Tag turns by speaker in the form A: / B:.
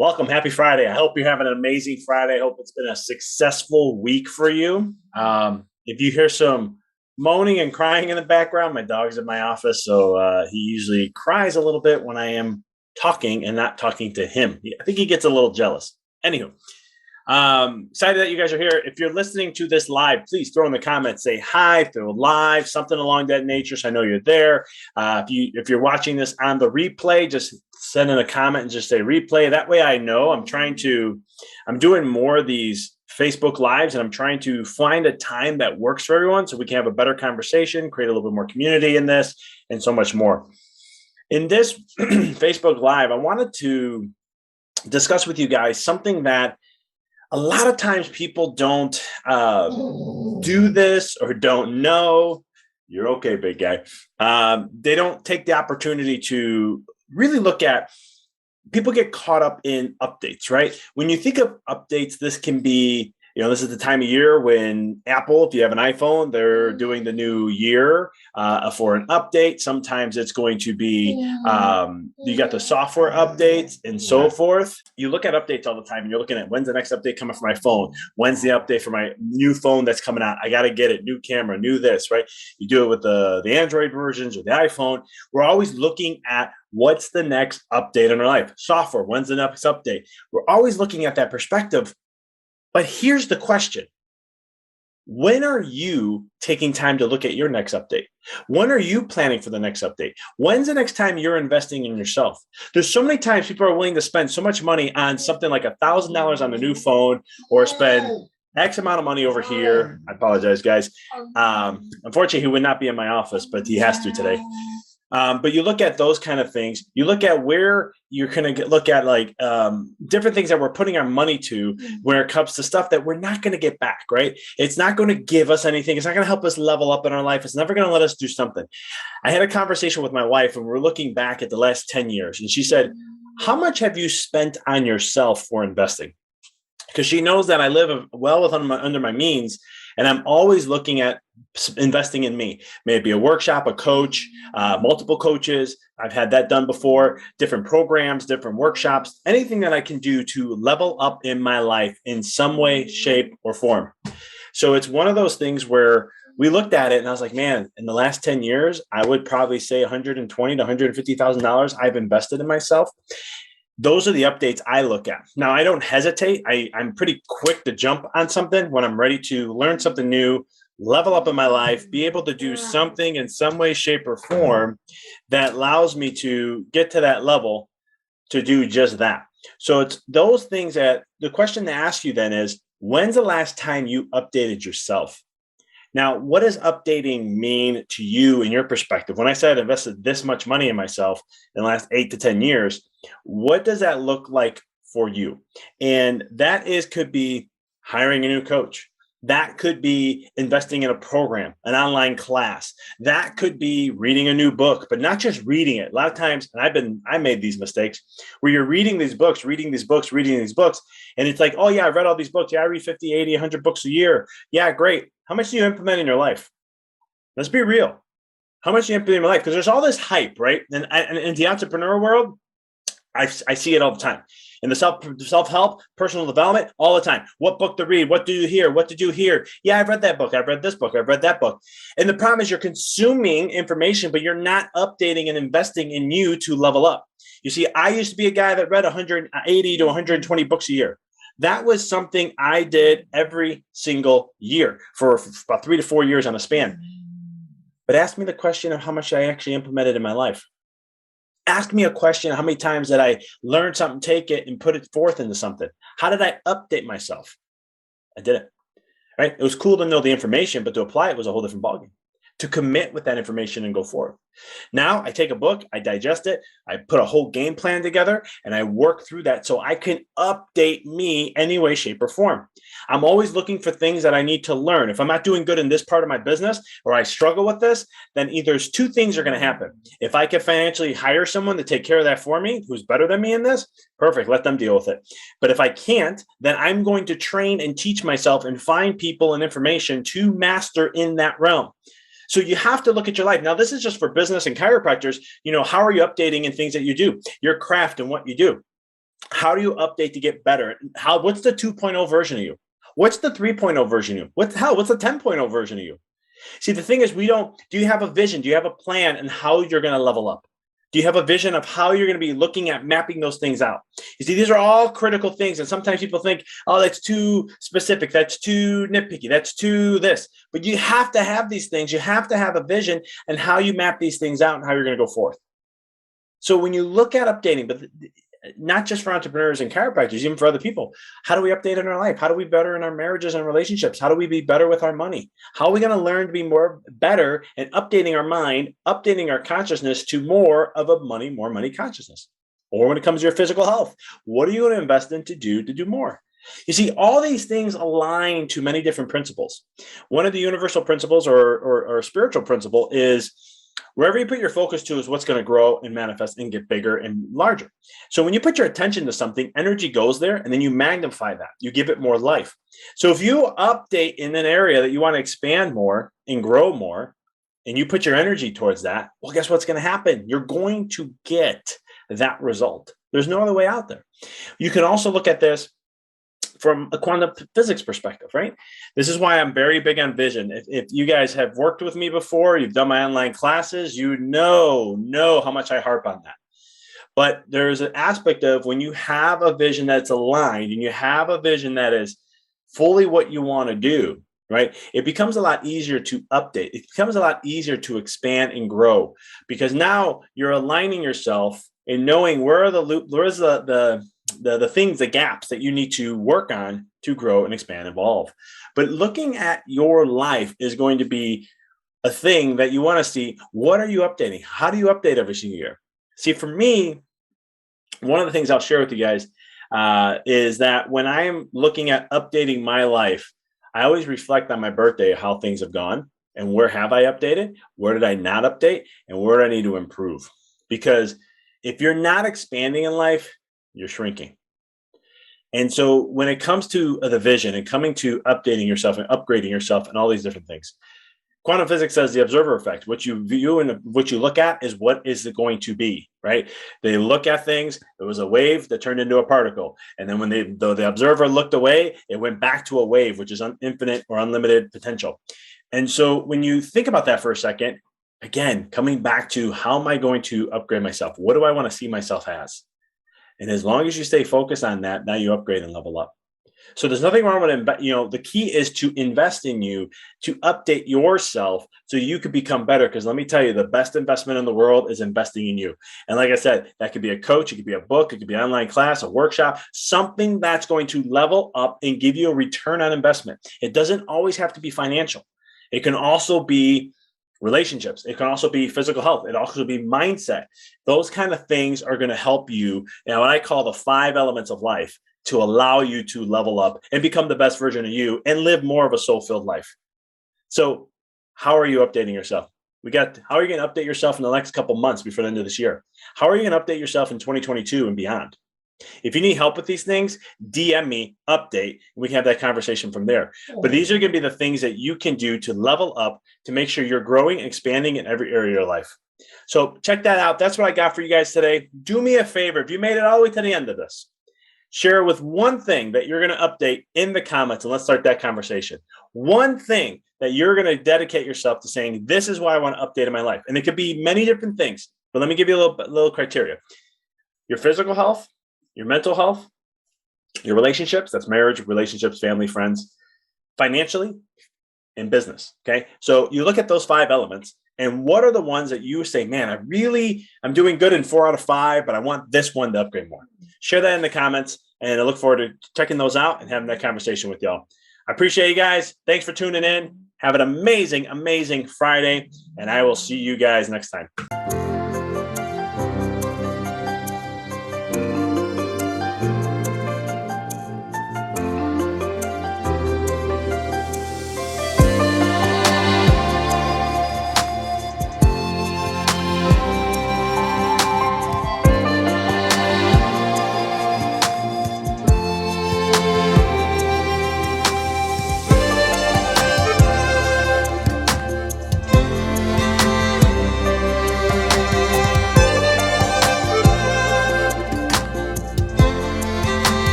A: Welcome. Happy Friday. I hope you're having an amazing Friday. I hope it's been a successful week for you. If you hear some moaning and crying in the background, my dog's in my office. So he usually cries a little bit when I am talking and not talking to him. I think he gets a little jealous. Anywho, excited that you guys are here. If you're listening to this live, please throw in the comments, say hi, throw live, something along that nature, so I know you're there. If you're watching this on the replay, just send in a comment and just say replay. That way I know. I'm doing more of these Facebook lives, and I'm trying to find a time that works for everyone so we can have a better conversation, create a little bit more community in this, and so much more. In this Facebook live, I wanted to discuss with you guys something that a lot of times people don't do this or don't know. You're okay, big guy. They don't take the opportunity to really look at. People get caught up in updates, right? When you think of updates, this can be, this is the time of year when Apple, if you have an iPhone, they're doing the new year for an update. Sometimes it's going to be, you got the software updates and so forth. You look at updates all the time and you're looking at when's the next update coming for my phone? When's the update for my new phone that's coming out? I got to get it, new camera, new this, right? You do it with the Android versions or the iPhone. We're always looking at what's the next update in our life. Software, when's the next update? We're always looking at that perspective. But here's the question. When are you taking time to look at your next update? When are you planning for the next update? When's the next time you're investing in yourself? There's so many times people are willing to spend so much money on something like $1,000 on a new phone or spend X amount of money over here. I apologize, guys. Unfortunately, he would not be in my office, but he has to today. But you look at those kind of things. You look at where you're going to look at like different things that we're putting our money to when it comes to stuff that we're not going to get back, right? It's not going to give us anything. It's not going to help us level up in our life. It's never going to let us do something. I had a conversation with my wife and we're looking back at the last 10 years. And she said, how much have you spent on yourself for investing? Because she knows that I live well under my means. And I'm always looking at investing in me, maybe a workshop, a coach, multiple coaches. I've had that done before, different programs, different workshops, anything that I can do to level up in my life in some way, shape, or form. So it's one of those things where we looked at it and I was like, man, in the last 10 years, I would probably say $120,000 to $150,000 I've invested in myself. Those are the updates I look at. Now, I don't hesitate. I'm pretty quick to jump on something when I'm ready to learn something new, level up in my life, be able to do something in some way, shape, or form that allows me to get to that level to do just that. So it's those things that the question to ask you then is, when's the last time you updated yourself? Now, what does updating mean to you in your perspective? When I said I invested this much money in myself in the last 8 to 10 years, what does that look like for you? And that could be hiring a new coach. That could be investing in a program, an online class. That could be reading a new book, but not just reading it. A lot of times, and I made these mistakes where you're reading these books, and it's like, oh yeah, I read all these books. Yeah, I read 50, 80, 100 books a year. Yeah, great. How much do you implement in your life? Let's be real. How much do you implement in your life? Because there's all this hype, right? And in the entrepreneur world, I see it all the time. In the self-help, personal development, all the time. What book to read? What do you hear? What to do here? Yeah, I've read that book. I've read this book. I've read that book. And the problem is you're consuming information, but you're not updating and investing in you to level up. You see, I used to be a guy that read 180 to 120 books a year. That was something I did every single year for about 3 to 4 years on a span. But ask me the question of how much I actually implemented in my life. Ask me a question, how many times did I learn something, take it, and put it forth into something? How did I update myself? I did it, right? It was cool to know the information, but to apply it was a whole different ballgame. To commit with that information and go forward. Now I take a book, I digest it, I put a whole game plan together, and I work through that so I can update me any way, shape, or form. I'm always looking for things that I need to learn. If I'm not doing good in this part of my business or I struggle with this, then either two things are going to happen. If I can financially hire someone to take care of that for me, who's better than me in this, perfect, let them deal with it. But if I can't, then I'm going to train and teach myself and find people and information to master in that realm. So you have to look at your life. Now, this is just for business and chiropractors. How are you updating in things that you do, your craft and what you do? How do you update to get better? What's the 2.0 version of you? What's the 3.0 version of you? What's the 10.0 version of you? See, the thing is, do you have a vision? Do you have a plan and how you're going to level up? Do you have a vision of how you're going to be looking at mapping those things out? You see, these are all critical things. And sometimes people think, oh, that's too specific. That's too nitpicky. That's too this. But you have to have these things. You have to have a vision and how you map these things out and how you're going to go forth. So when you look at updating, but not just for entrepreneurs and chiropractors, even for other people, how do we update in our life? How do we better in our marriages and relationships? How do we be better with our money? How are we going to learn to be more better and updating our mind, updating our consciousness to more of a more money consciousness? Or when it comes to your physical health, what are you going to invest in to do more? You see, all these things align to many different principles. One of the universal principles or spiritual principle is wherever you put your focus to is what's going to grow and manifest and get bigger and larger. So when you put your attention to something, energy goes there, and then you magnify that. You give it more life. So if you update in an area that you want to expand more and grow more, and you put your energy towards that, well, guess what's going to happen? You're going to get that result. There's no other way out there. You can also look at this from a quantum physics perspective, right? This is why I'm very big on vision. If you guys have worked with me before, you've done my online classes, you know how much I harp on that. But there's an aspect of when you have a vision that's aligned and you have a vision that is fully what you want to do, right? It becomes a lot easier to update. It becomes a lot easier to expand and grow because now you're aligning yourself and knowing where's the things, the gaps that you need to work on to grow and expand, evolve. But looking at your life is going to be a thing that you want to see. What are you updating? How do you update every single year? See, for me, one of the things I'll share with you guys is that when I'm looking at updating my life, I always reflect on my birthday how things have gone and where have I updated, where did I not update, and where do I need to improve? Because if you're not expanding in life, you're shrinking. And so when it comes to the vision and coming to updating yourself and upgrading yourself and all these different things, quantum physics says the observer effect. What you view and what you look at is what is it going to be, right? They look at things. It was a wave that turned into a particle. And then when the observer looked away, it went back to a wave, which is infinite or unlimited potential. And so when you think about that for a second, again, coming back to how am I going to upgrade myself? What do I want to see myself as? And as long as you stay focused on that, now you upgrade and level up. So there's nothing wrong with the key is to invest in you, to update yourself so you could become better. Because let me tell you, the best investment in the world is investing in you. And like I said, that could be a coach, it could be a book, it could be an online class, a workshop, something that's going to level up and give you a return on investment. It doesn't always have to be financial. It can also be relationships. It can also be physical health. It also be mindset. Those kind of things are going to help you. Now, what I call the 5 elements of life to allow you to level up and become the best version of you and live more of a soul-filled life. So how are you updating yourself? How are you going to update yourself in the next couple months before the end of this year? How are you going to update yourself in 2022 and beyond? If you need help with these things, DM me, update, and we can have that conversation from there. But these are going to be the things that you can do to level up, to make sure you're growing and expanding in every area of your life. So check that out. That's what I got for you guys today. Do me a favor. If you made it all the way to the end of this, share with one thing that you're going to update in the comments, and let's start that conversation. One thing that you're going to dedicate yourself to saying, this is what I want to update in my life. And it could be many different things, but let me give you a little criteria. Your physical health, your mental health, your relationships, that's marriage, relationships, family, friends, financially, and business. Okay. So you look at those 5 elements and what are the ones that you say, man, I'm doing good in 4 out of 5, but I want this one to upgrade more. Share that in the comments and I look forward to checking those out and having that conversation with y'all. I appreciate you guys. Thanks for tuning in. Have an amazing, amazing Friday, and I will see you guys next time.